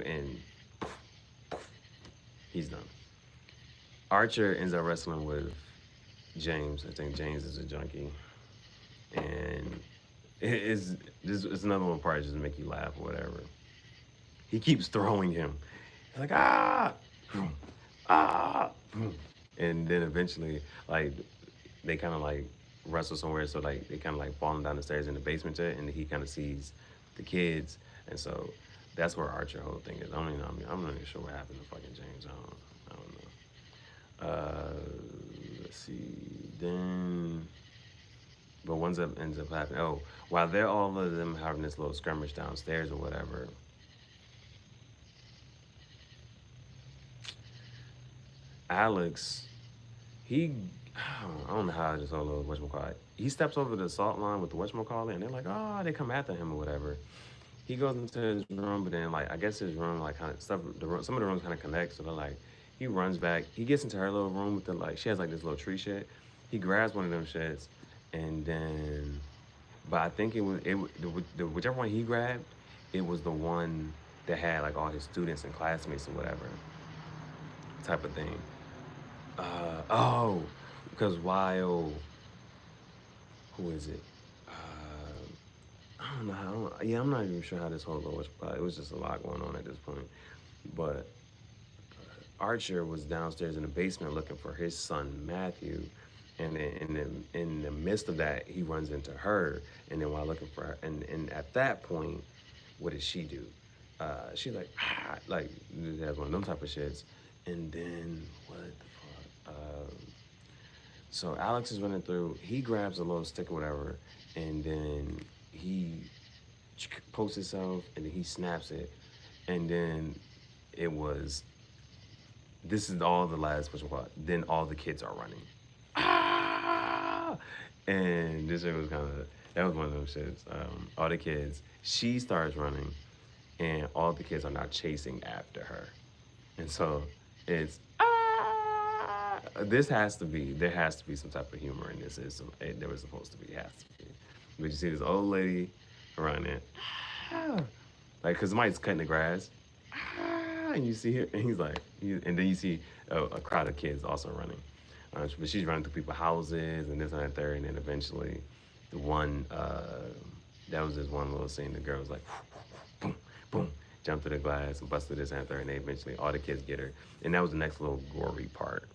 and he's done. Archer ends up wrestling with James. I think James is a junkie, and it's another one part just to make you laugh or whatever. He keeps throwing him. He's like, ah. And then eventually, like, they kind of like wrestle somewhere, so like they kind of like falling down the stairs in the basement to it, and he kind of sees the kids, and so that's where Archer whole thing is. I don't even know. I'm not even sure what happened to fucking James. I don't know. Let's see. Then, but one ends up happening. Oh, while they're all of them having this little skirmish downstairs or whatever. Alex, I don't know how I just saw little whatchamacallit. He steps over the salt line with the whatchamacallit, and they're like, oh, they come after him or whatever. He goes into his room, but then like I guess his room like kind of stuff. Some of the rooms kind of connect, so they're like, he runs back. He gets into her little room with the like she has like this little tree shed. He grabs one of them sheds, and then, but I think whichever one he grabbed, it was the one that had like all his students and classmates or whatever type of thing. Because while, who is it? I don't know how, yeah, I'm not even sure how this whole was, it was just a lot going on at this point. But Archer was downstairs in the basement looking for his son, Matthew, And then in the midst of that, he runs into her, and then while looking for her, and at that point, what does she do? She's like, like has one of them type of shits, and then what the fuck? So Alex is running through. He grabs a little stick or whatever, and then he pokes himself, and then he snaps it, and then it was. This is all the last push part. Then all the kids are running. Ah! And this shit was kind of, that was one of those shits. All the kids, she starts running, and all the kids are now chasing after her. And so it's, ah! There has to be some type of humor in this. There was supposed to be, it has to be. But you see this old lady running, ah! Like, because somebody's cutting the grass, ah! And you see her, and he's like, and then you see a crowd of kids also running. But she's running through people's houses and this and that third, and then eventually the one, that was this one little scene, the girl was like, boom, boom, jumped through the glass and busted this and third, and they eventually, all the kids get her. And that was the next little gory part.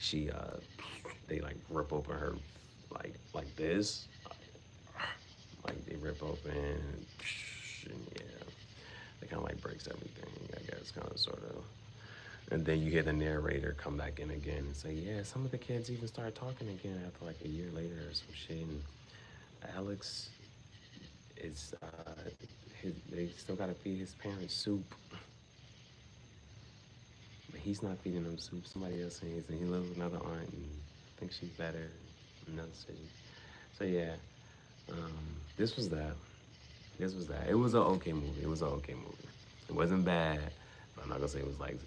She, they like rip open her, like this, like they rip open, and yeah, they kind of like breaks everything, I guess, kind of, sort of. And then you hear the narrator come back in again and say, yeah, some of the kids even start talking again after like a year later or some shit. And Alex is, they still gotta feed his parents soup. But he's not feeding them soup, somebody else is. And he lives with another aunt and thinks she's better in another city. So yeah, this was that. It was an okay movie. It wasn't bad, but I'm not gonna say it was like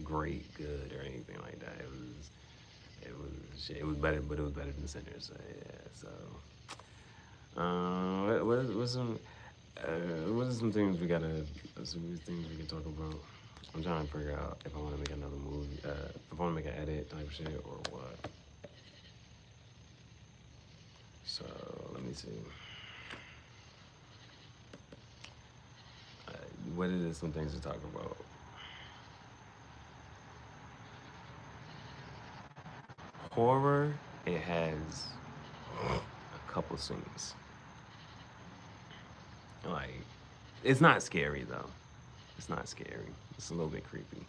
great, good, or anything like that. It was better, but it was better than Sinners. So yeah. So, what are some things we can talk about? I'm trying to figure out if I want to make another movie, if I want to make an edit type shit or what. So let me see. What are some things to talk about? Horror, it has a couple scenes. Like, it's not scary though. It's not scary. It's a little bit creepy.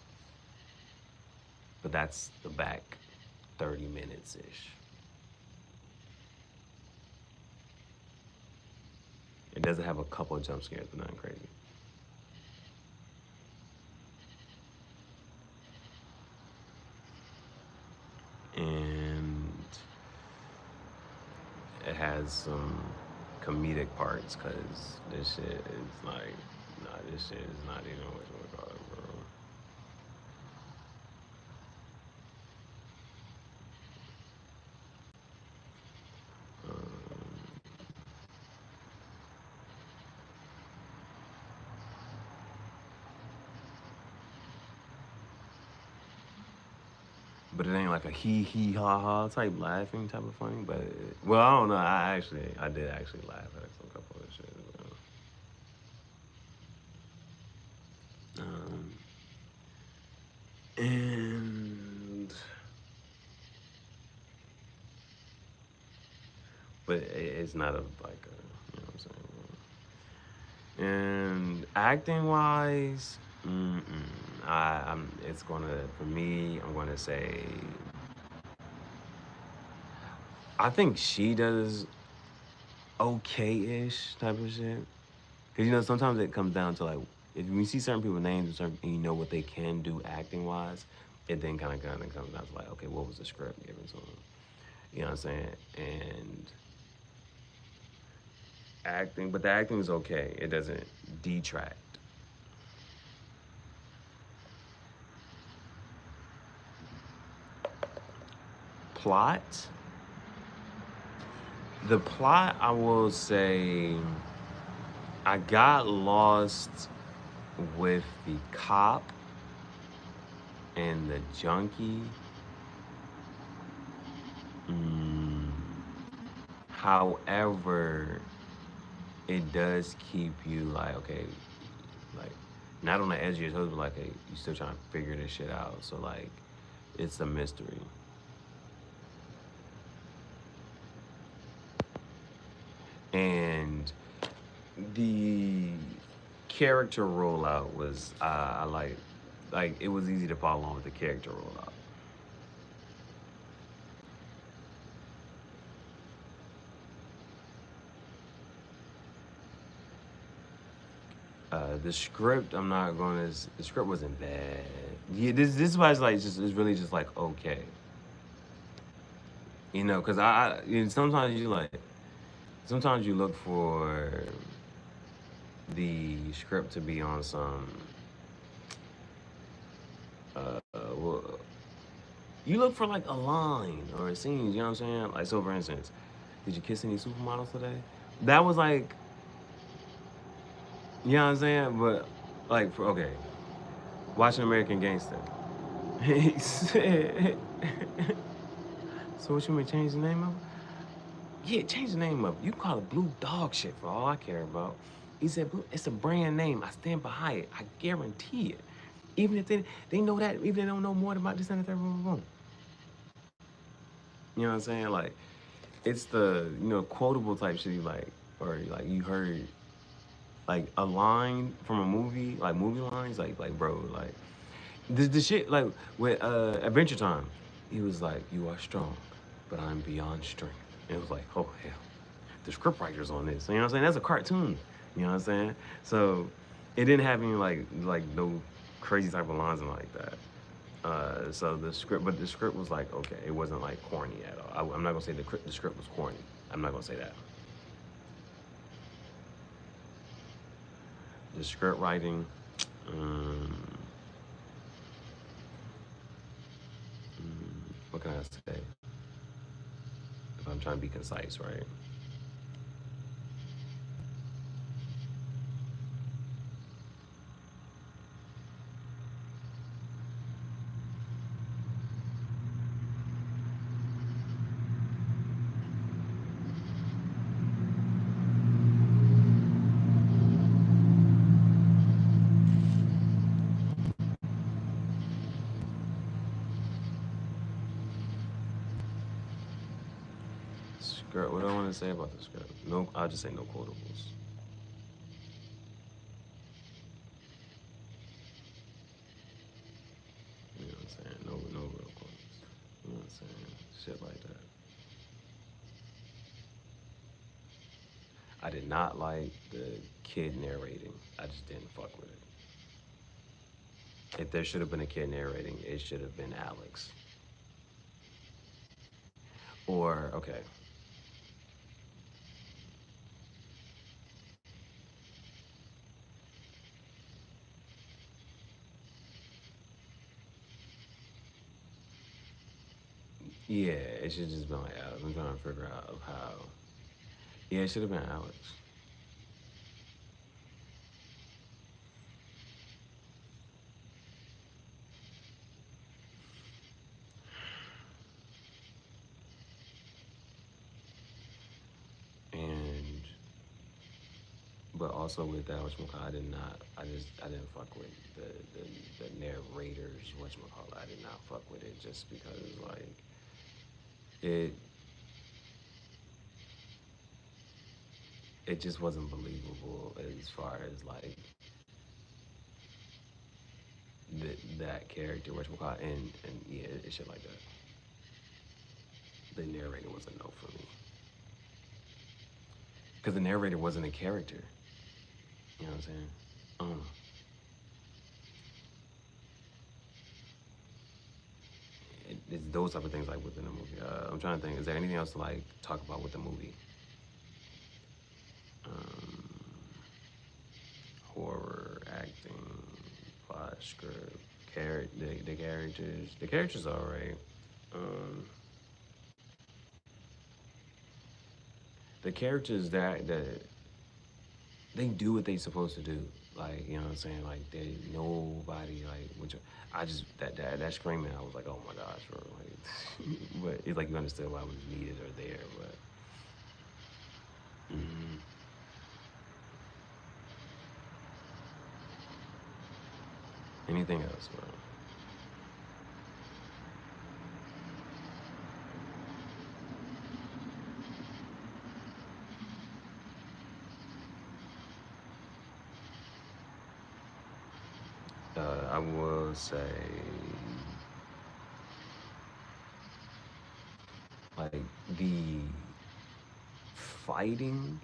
But that's the back 30 minutes ish. It doesn't have a couple of jump scares, but nothing crazy. And it has some comedic parts, cause this shit is like, nah, this shit is not even what you would call it, bro. But it ain't like a hee hee ha ha type laughing type of funny. But well, I don't know. I did actually laugh at some couple of shit. And but it's not a like a, you know what I'm saying. And acting wise, it's gonna, for me, I'm gonna say, I think she does okay-ish type of shit. Cause you know sometimes it comes down to like, if you see certain people's names and you know what they can do acting wise, it then kind of comes down to like, okay, what was the script given to them? You know what I'm saying? And acting, but the acting is okay. It doesn't detract. Plot. The plot, I will say, I got lost with the cop and the junkie. However, it does keep you like, okay, like not on the edge of your toes, but like, hey, you still trying to figure this shit out. So like, It's a mystery. And the character rollout was I like it was easy to follow along with the character rollout. The script, I'm not gonna. The script wasn't bad. Yeah, this is why it's like just it's really just like okay, you know, because you know, sometimes you look for the script to be on some well, you look for like a line or a scene. You know what I'm saying? Like so, for instance, did you kiss any supermodels today? That was like, you know what I'm saying? But like, for okay, watching American Gangster. He said, so what you mean change the name of it? Yeah, change the name of it. You can call it Blue Dog shit for all I care about. He said, Blue, it's a brand name. I stand behind it. I guarantee it. Even if they know that, even if they don't know more about this and that, boom, boom. You know what I'm saying? Like, it's the, you know, quotable type shit you like, or like you heard like a line from a movie, like movie lines, like bro, like the shit like with Adventure Time, he was like, "You are strong, but I'm beyond strength." And it was like, oh hell, the script writers on this. You know what I'm saying? That's a cartoon. You know what I'm saying? So it didn't have any like no crazy type of lines and like that. So the script, but the script was like okay, it wasn't like corny at all. I'm not gonna say the script was corny. I'm not gonna say that. The script writing, um, what can I say? If I'm trying to be concise, right? Script. What do I want to say about the script? No, I'll just say no quotables. You know what I'm saying? No real quotes. You know what I'm saying? Shit like that. I did not like the kid narrating. I just didn't fuck with it. If there should have been a kid narrating, it should have been Alex. Or okay, yeah, it should just been like Alex. I'm trying to figure out how. Yeah, it should have been Alex. And but also with that, I did not. I didn't fuck with the narrators. I did not fuck with it just because like it it just wasn't believable as far as like that character, and yeah, it shit like that. The narrator was a no for me because the narrator wasn't a character. You know what I'm saying? Um, it's those type of things like within the movie. I'm trying to think. Is there anything else to like talk about with the movie? Um, horror, acting, plot, script, the characters. The characters are alright. Um, the characters that they do what they supposed to do. Like, you know what I'm saying? Like they nobody like which I just that screaming I was like, oh my gosh, bro. Like but it's like you understood why it was needed or there, but mm, anything else, bro. I will say like the fighting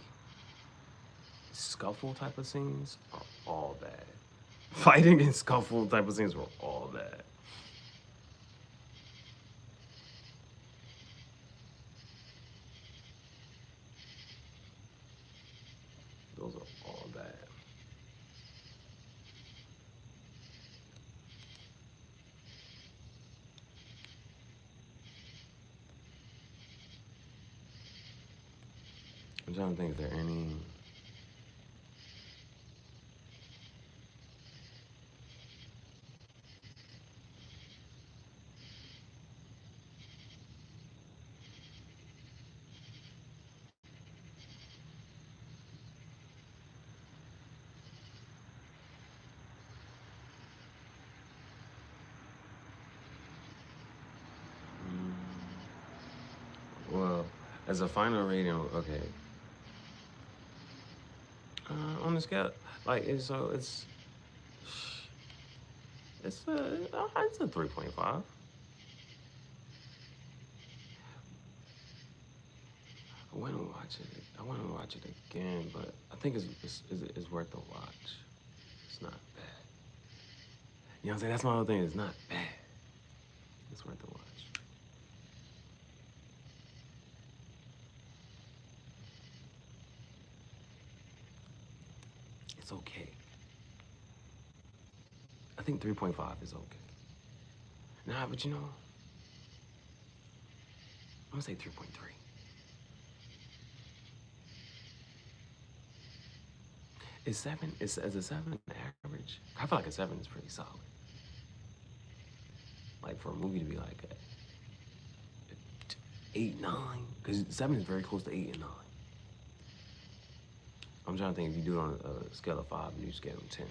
scuffle type of scenes are all bad. Fighting and scuffle type of scenes were all bad. Those are all bad. I'm trying to think if there are any. Well, as a final rating, okay. On the scale, like it's a 3.5. I want to watch it again, but I think it's worth the watch. It's not bad. You know what I'm saying? That's my other thing. It's not bad. It's worth the watch. It's okay. I think 3.5 is okay. Nah, but you know, I'm gonna say 3.3. Is seven? Is a 7 average? I feel like a 7 is pretty solid. Like for a movie to be like a 8, 9, because 7 is very close to 8 and 9. I'm trying to think if you do it on a scale of 5 and you scale of 10.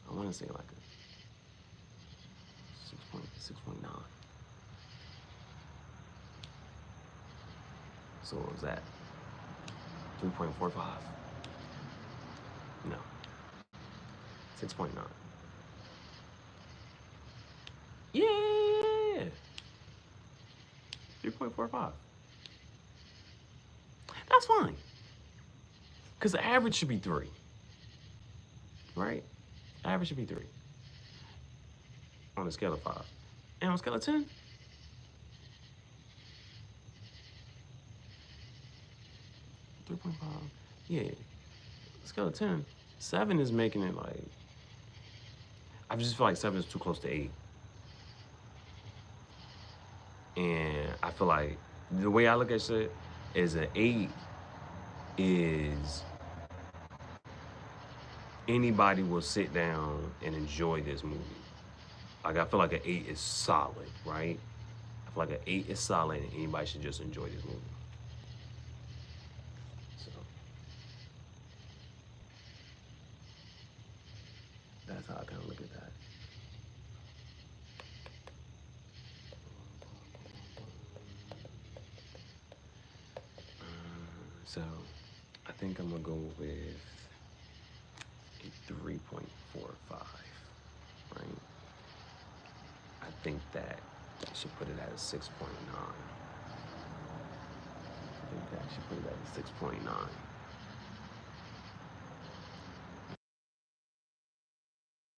I want to say like a 6.9. So what was that? 3.45? No. 6.9. Yeah! 3.45. That's fine. Because the average should be 3. Right? Average should be 3. On a scale of 5. And on a scale of 10? 3.5. Yeah. Scale of 10. 7 is making it like. I just feel like 7 is too close to 8. And I feel like the way I look at shit is an 8 is anybody will sit down and enjoy this movie. Like I feel like an 8 is solid, right? I feel like an 8 is solid and anybody should just enjoy this movie. So that's how I kind of look at that. So I think I'm gonna go with a 3.45, right? I think that I should put it at a 6.9. I think that I should put it at a 6.9.